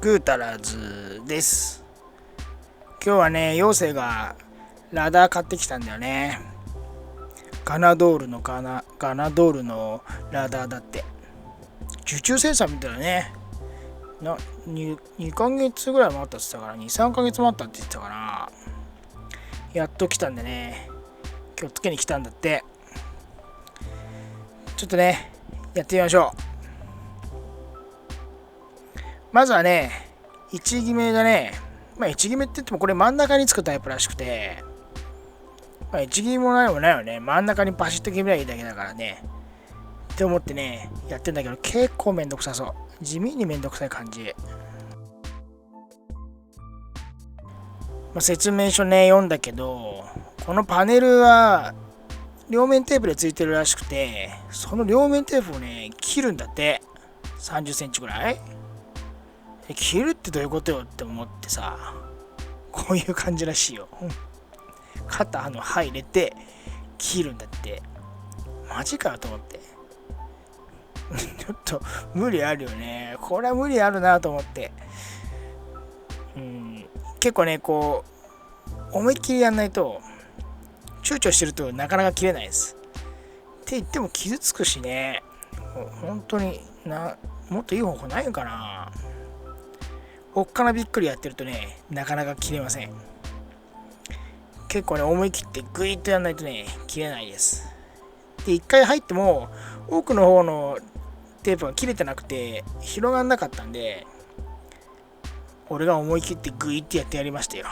グータラズです。今日はね、妖精がラダー買ってきたんだよね。ガナドールのラダーだって。受注生産みたいなね。2ヶ月ぐらい待ったって言ってたから、2、3ヶ月待ったって言ってたから、やっと来たんでね、今日つけに来たんだって。ちょっとね、やってみましょう。まずはね、1決めがね、1決めって言ってもこれ真ん中につくタイプらしくて、1決めもないもないよね。真ん中にバシッと決めりゃいいだけだからね。って思ってね、やってんだけど結構めんどくさそう。地味にめんどくさい感じ。説明書ね、読んだけど、このパネルは両面テープでついてるらしくて、その両面テープをね、切るんだって。30センチぐらい切るってどういうことよって思ってさ、こういう感じらしいよ。肩刃入れて切るんだって。マジかよと思って。ちょっと無理あるよね。これは無理あるなと思って。結構ね、こう、思いっきりやんないと、躊躇してるとなかなか切れないです。って言っても傷つくしね。本当にもっといい方法ないのかな。おっかなびっくりやってるとね、なかなか切れません。結構ね、思い切ってグイッとやんないとね、切れないです。で、一回入っても、奥の方のテープが切れてなくて、広がんなかったんで、俺が思い切ってグイッてやってやりましたよ。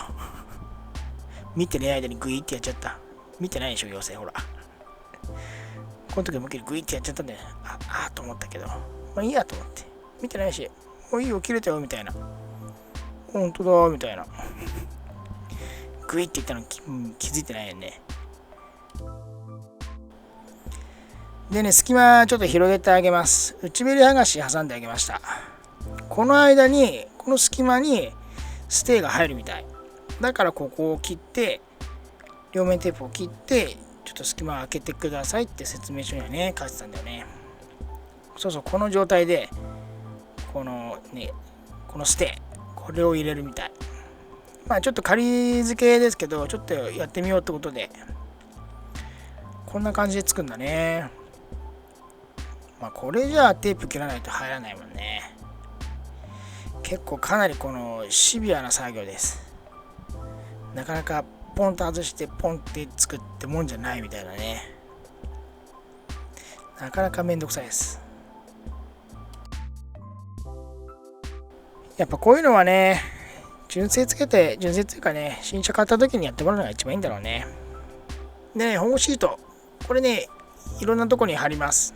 見てね間にグイッてやっちゃった。見てないでしょ、妖精、ほら。この時思いっきりグイッてやっちゃったんで、と思ったけど、いいやと思って。見てないし、もういいよ、切れたよ、みたいな。本当だみたいな。グイって言ったの気づいてないよね。でね、隙間ちょっと広げてあげます。内べり剥がし挟んであげました。この間に、この隙間にステーが入るみたい。だからここを切って、両面テープを切って、ちょっと隙間を開けてくださいって説明書にはね、書いてたんだよね。そうそう、この状態で、このステー、これを入れるみたい。ちょっと仮付けですけど、ちょっとやってみようってことで、こんな感じでつくんだね。これじゃあテープ切らないと入らないもんね。結構かなりこのシビアな作業です。なかなかポンと外してポンってつくってもんじゃないみたいなね。なかなかめんどくさいです。やっぱこういうのはね、純正っていうかね、新車買った時にやってもらうのが一番いいんだろうね。で、保護シート。これね、いろんなとこに貼ります。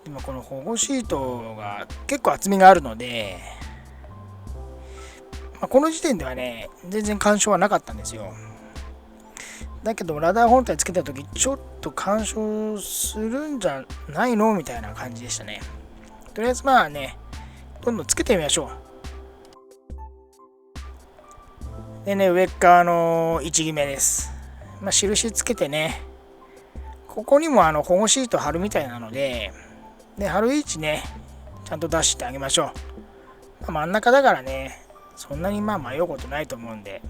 でもこの保護シートが結構厚みがあるので、この時点ではね、全然干渉はなかったんですよ。だけど、ラダー本体つけた時、ちょっと干渉するんじゃないのみたいな感じでしたね。とりあえずどんどんつけてみましょう。でね、上側の位置決めです。印つけてね、ここにも保護シート貼るみたいなので、貼る位置ね、ちゃんと出してあげましょう。真ん中だからね、そんなに迷うことないと思うんで。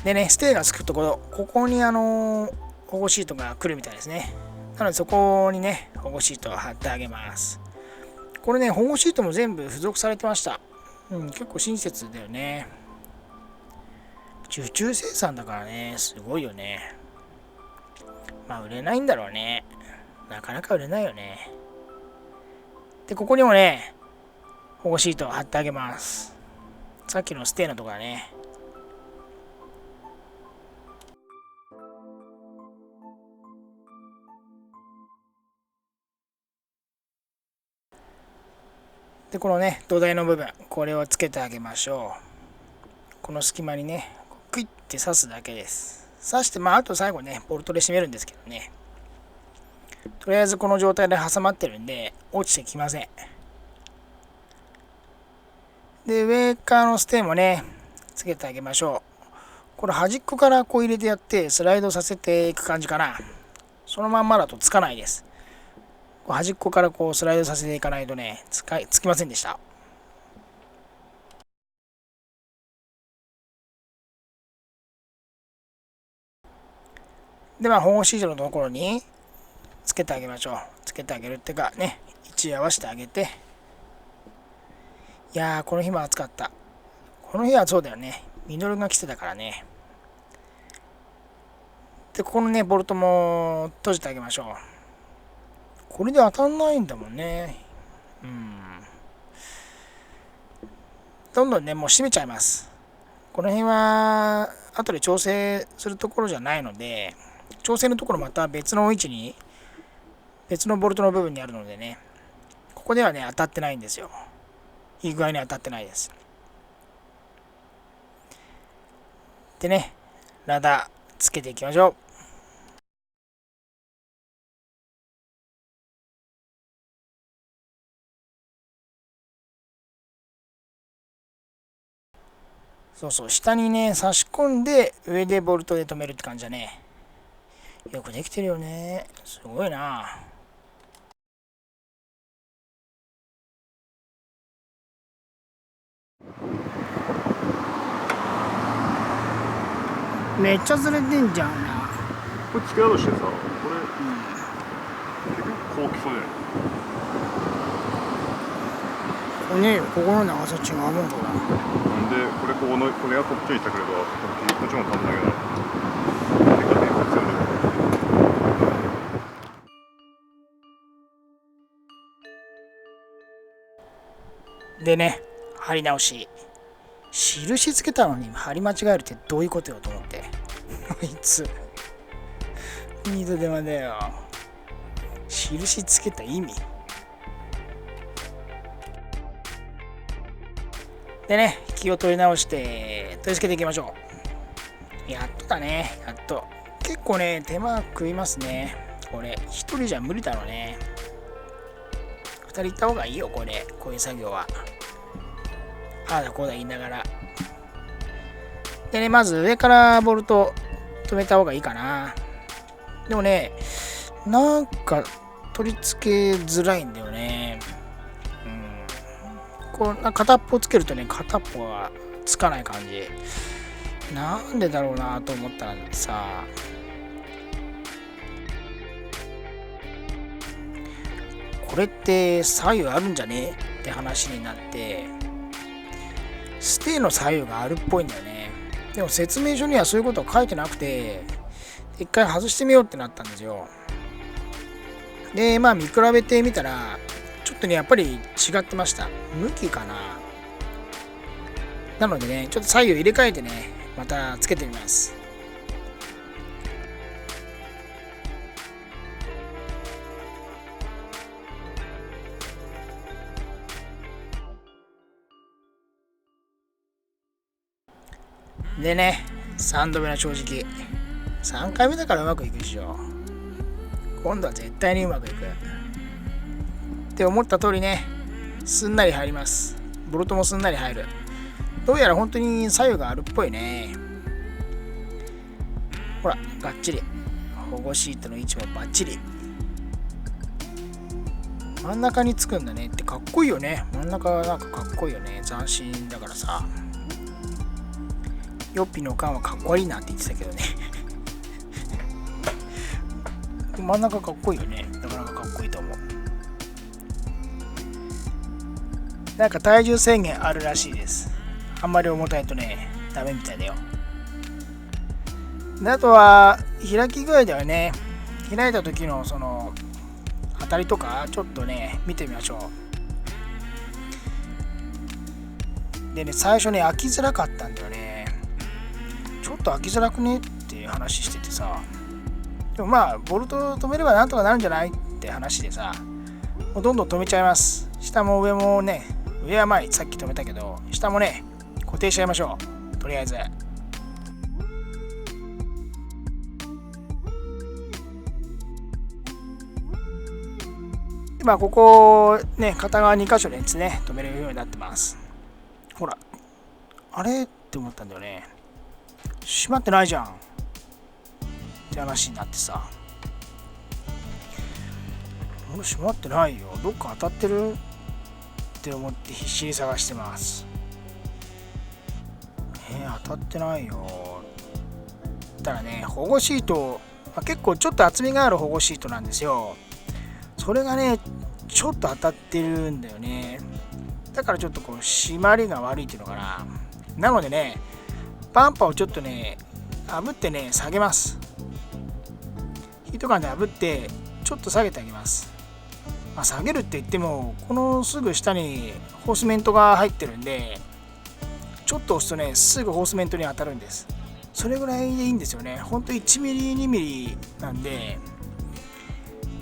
でね、ステーがつくところ、ここに保護シートが来るみたいですね。なのでそこにね、保護シートを貼ってあげます。これね、保護シートも全部付属されてました。結構親切だよね。受注生産だからね、すごいよね。売れないんだろうね。なかなか売れないよね。で、ここにもね、保護シートを貼ってあげます。さっきのステーのところね。で、このね、土台の部分、これをつけてあげましょう。この隙間にね、クイッて刺すだけです。刺して、あと最後ね、ボルトで締めるんですけどね。とりあえずこの状態で挟まってるんで、落ちてきません。で、上側のステーもね、つけてあげましょう。これ端っこからこう入れてやってスライドさせていく感じかな。そのまんまだとつかないです。端っこからこうスライドさせていかないとね、つきませんでした。で、保護シートのところにつけてあげましょう。つけてあげるっていうかね、位置合わせてあげて。いやー、この日も暑かった。この日はそうだよね。ミノルが来てたからね。で、ここのね、ボルトも閉じてあげましょう。これで当たんないんだもんね。どんどんね、もう閉めちゃいます。この辺は、後で調整するところじゃないので、調整のところまた別の位置に、別のボルトの部分にあるのでね、ここではね、当たってないんですよ。いい具合に当たってないです。でね、ラダーつけていきましょう。そうそう、下にね、差し込んで、上でボルトで止めるって感じだね。よくできてるよね。すごいな。めっちゃずれてんじゃんな。これ付け合わせてさ、これ、結局こうきそうじゃない？これね、ここの長さ違うもんかな。なんで、これがこっちにいったけれど、こっちも多分だけど、手がね、必要な。でね、貼り直し。印つけたのに貼り間違えるってどういうことよと思って。あいつ。二度手間だよ。印つけた意味。でね、気を取り直して取り付けていきましょう。やっとだね、やっと。結構ね、手間食いますね。これ、一人じゃ無理だろうね。二人行った方がいいよ、こういう作業は。ああだこうだ言いながら。でね、まず上からボルト止めた方がいいかな。でもね、なんか取り付けづらいんだよね。こう片っぽつけるとね、片っぽはつかない感じ。なんでだろうなと思ったらさ、これって左右あるんじゃねって話になって、ステーの左右があるっぽいんだよね。でも説明書にはそういうことは書いてなくて、一回外してみようってなったんですよ。で、見比べてみたら、ちょっとね、やっぱり違ってました。向きかな。なのでね、ちょっと左右入れ替えてね、またつけてみます。でね、3度目の正直。3回目だからうまくいくでしょ。今度は絶対にうまくいく。って思った通りね、すんなり入ります。ボルトもすんなり入る。どうやら本当に左右があるっぽいね。ほら、がっちり。保護シートの位置もバッチリ。真ん中につくんだねってかっこいいよね。真ん中はなんかかっこいいよね。斬新だからさ。ヨッピーのおかんはかっこいいなって言ってたけどね。真ん中かっこいいよね。なかなかかっこいいと思う。なんか体重制限あるらしいです。あんまり重たいとね、ダメみたいだよ。であとは、開き具合ではね、開いた時のその、当たりとか、ちょっとね、見てみましょう。でね、最初ね、開きづらかったんだよね。ちょっと開きづらくねっていう話しててさ、でもボルト止めればなんとかなるんじゃないって話でさ、もうどんどん止めちゃいます。下も上もね、上はさっき止めたけど、下もね、固定しちゃいましょう。とりあえず。でここね、片側2箇所でですね、止めれるようになってます。ほら、あれって思ったんだよね。閉まってないじゃんって話になってさ、俺閉まってないよ、どっか当たってるって思って必死に探してます。当たってないよ。ただね、保護シート、結構ちょっと厚みがある保護シートなんですよ。それがねちょっと当たってるんだよね。だからちょっとこう締まりが悪いっていうのかな。なのでね、バンパーをちょっとね炙ってね下げます。ヒートガンで炙ってちょっと下げてあげます。下げるって言ってもこのすぐ下にホースメントが入ってるんで、ちょっと押すとねすぐホースメントに当たるんです。それぐらいでいいんですよね。ほんと1ミリ2ミリなんで、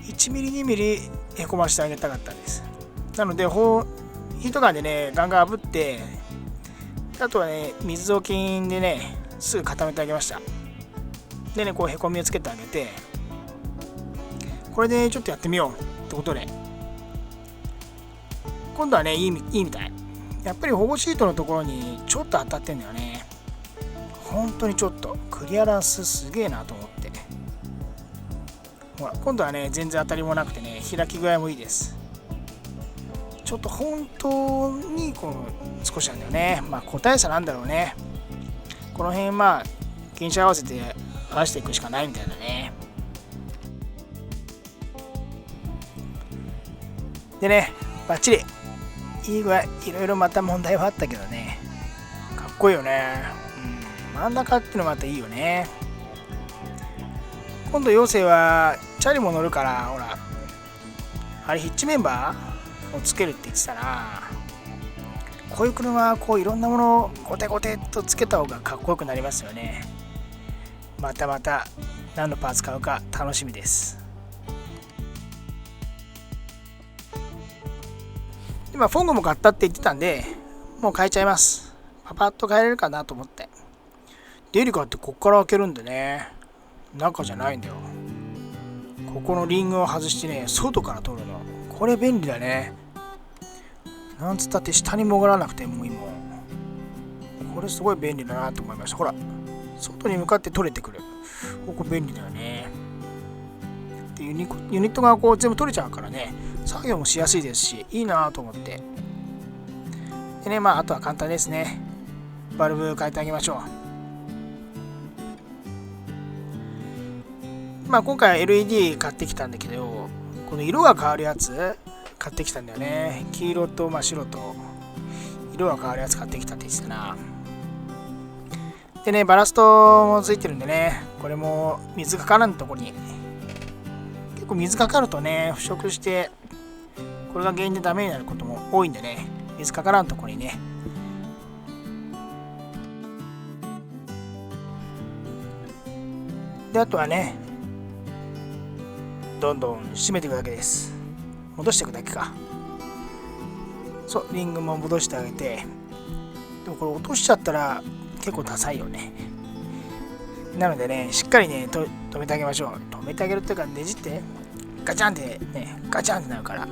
1ミリ2ミリへこましてあげたかったんです。なのでヒートガンでねガンガン炙って、あとはね水雑巾でねすぐ固めてあげました。でねこうへこみをつけてあげて、これでちょっとやってみようってことで、今度はねいいみたい。やっぱり保護シートのところにちょっと当たってんだよね。本当にちょっとクリアランスすげえなと思って。ほら今度はね全然当たりもなくてね、開き具合もいいです。ちょっと本当にこう少しなんだよね。個体差なんだろうね。この辺傾斜合わせて合わせていくしかないみたいだね。でね、バッチリいい具合。いろいろまた問題はあったけどね、かっこいいよね。真ん中っていうのまたいいよね。今度妖精はチャリも乗るから、ほらあれヒッチメンバーをつけるって言ってたな。こういう車はこういろんなものをゴテゴテっとつけた方がかっこよくなりますよね。また何のパーツ買うか楽しみです。今フォングも買ったって言ってたんで、もう変えちゃいます。パパッと変えれるかなと思って。デリカってこっから開けるんでね、中じゃないんだよ。ここのリングを外してね外から取るの。これ便利だね。なんつったって下に潜らなくてもいいもん。これすごい便利だなと思いました。ほら外に向かって取れてくる。ここ便利だよね。でユニットがこう全部取れちゃうからね、作業もしやすいですしいいなと思って。でね、あとは簡単ですね。バルブ変えてあげましょう。今回は LED 買ってきたんだけど、この色が変わるやつ買ってきたんだよね。黄色と白と色が変わるやつ買ってきたって言ってたな。でね、バラストもついてるんでね、これも水かからんところに、結構水かかるとね腐食して、これが原因でダメになることも多いんでね、水かからんところにね。であとはね、どんどん締めていくだけです。戻していくだけか。そう、リングも戻してあげて。でもこれ落としちゃったら結構ダサいよね。なのでね、しっかりね止めてあげましょう。止めてあげるっていうか、ねじってガチャンってね、ガチャンってなるから。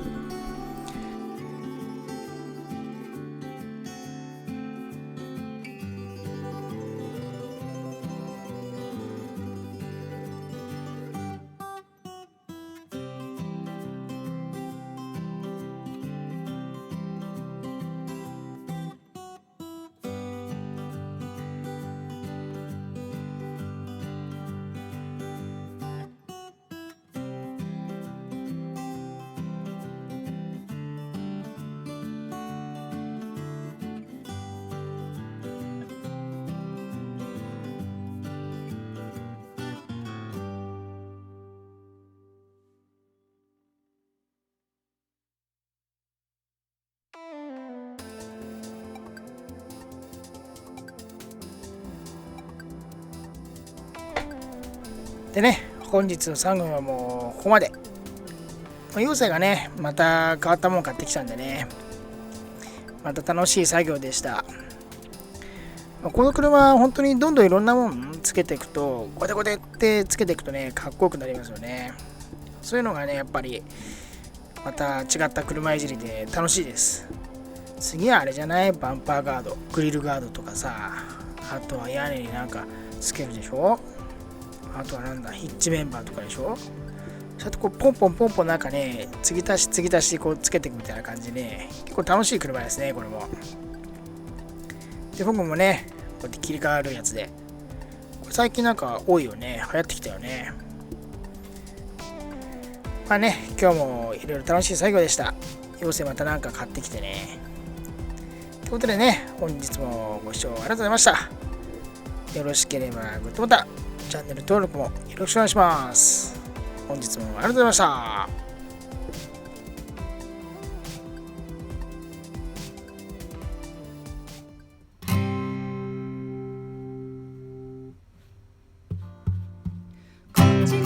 でね、本日の3組はもうここまで。妖精がねまた変わったもん買ってきたんでね、また楽しい作業でした。この車は本当にどんどんいろんなもんつけていくと、ゴテゴテってつけていくとねかっこよくなりますよね。そういうのがねやっぱりまた違った車いじりで楽しいです。次はあれじゃない、バンパーガード、グリルガードとかさ、あとは屋根になんかつけるでしょ。あとはなんだ、ヒッチメンバーとかでしょ。そうやってこうポンポンポンポンなんかね、継ぎ足し継ぎ足しこうつけていくみたいな感じでね、結構楽しい車ですね、これも。で、僕もね、こうやって切り替わるやつで、これ最近なんか多いよね、流行ってきたよね。まあね、今日もいろいろ楽しい作業でした。要請またなんか買ってきてね。ということでね、本日もご視聴ありがとうございました。よろしければグッドボタン、チャンネル登録もよろしくお願いします。本日もありがとうございました。こっち